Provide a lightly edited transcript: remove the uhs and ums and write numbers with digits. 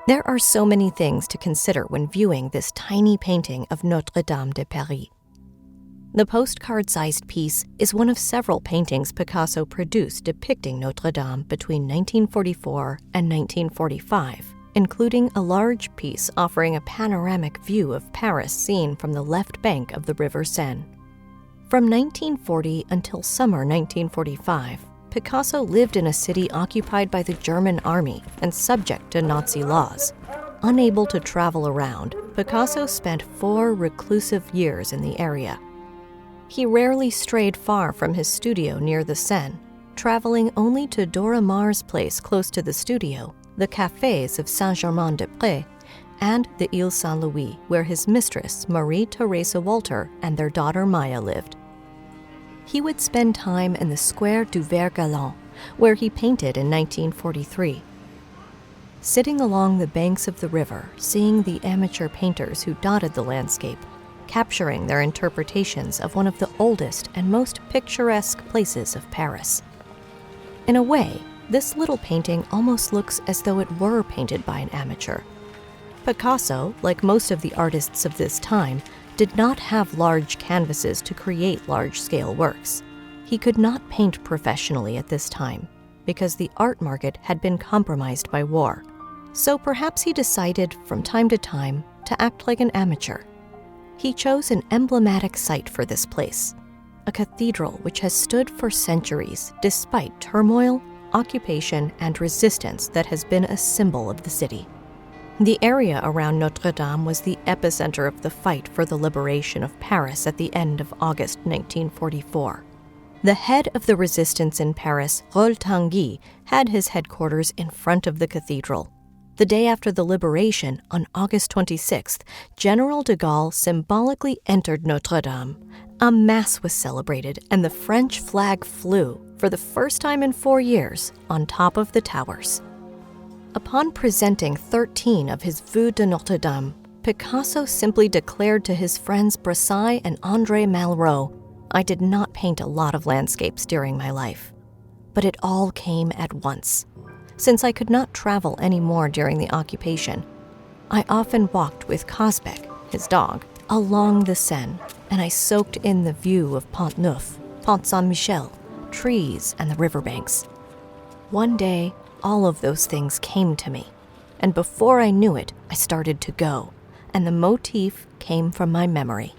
There are so many things to consider when viewing this tiny painting of Notre-Dame de Paris. The postcard-sized piece is one of several paintings Picasso produced depicting Notre-Dame between 1944 and 1945, including a large piece offering a panoramic view of Paris seen from the left bank of the River Seine. From 1940 until summer 1945, Picasso lived in a city occupied by the German army and subject to Nazi laws. Unable to travel around, Picasso spent 4 reclusive years in the area. He rarely strayed far from his studio near the Seine, traveling only to Dora Maar's place close to the studio, the cafés of Saint-Germain-des-Prés, and the Ile Saint-Louis, where his mistress, Marie-Thérèse Walter, and their daughter Maya lived. He would spend time in the Square du Vert Galant, where he painted in 1943. Sitting along the banks of the river, seeing the amateur painters who dotted the landscape, capturing their interpretations of one of the oldest and most picturesque places of Paris. In a way, this little painting almost looks as though it were painted by an amateur. Picasso, like most of the artists of this time, did not have large canvases to create large-scale works. He could not paint professionally at this time because the art market had been compromised by war. So perhaps he decided from time to time to act like an amateur. He chose an emblematic site for this place, a cathedral which has stood for centuries despite turmoil, occupation, and resistance that has been a symbol of the city. The area around Notre-Dame was the epicenter of the fight for the liberation of Paris at the end of August 1944. The head of the resistance in Paris, Rolf Tanguy, had his headquarters in front of the cathedral. The day after the liberation, on August 26th, General de Gaulle symbolically entered Notre-Dame. A mass was celebrated, and the French flag flew, for the first time in 4 years, on top of the towers. Upon presenting 13 of his Vues de Notre-Dame, Picasso simply declared to his friends Brassai and André Malraux, "I did not paint a lot of landscapes during my life, but it all came at once. Since I could not travel anymore during the occupation, I often walked with Cosbec, his dog, along the Seine, and I soaked in the view of Pont-Neuf, Pont Saint-Michel, trees, and the riverbanks. One day, all of those things came to me, and before I knew it, I started to go, and the motif came from my memory."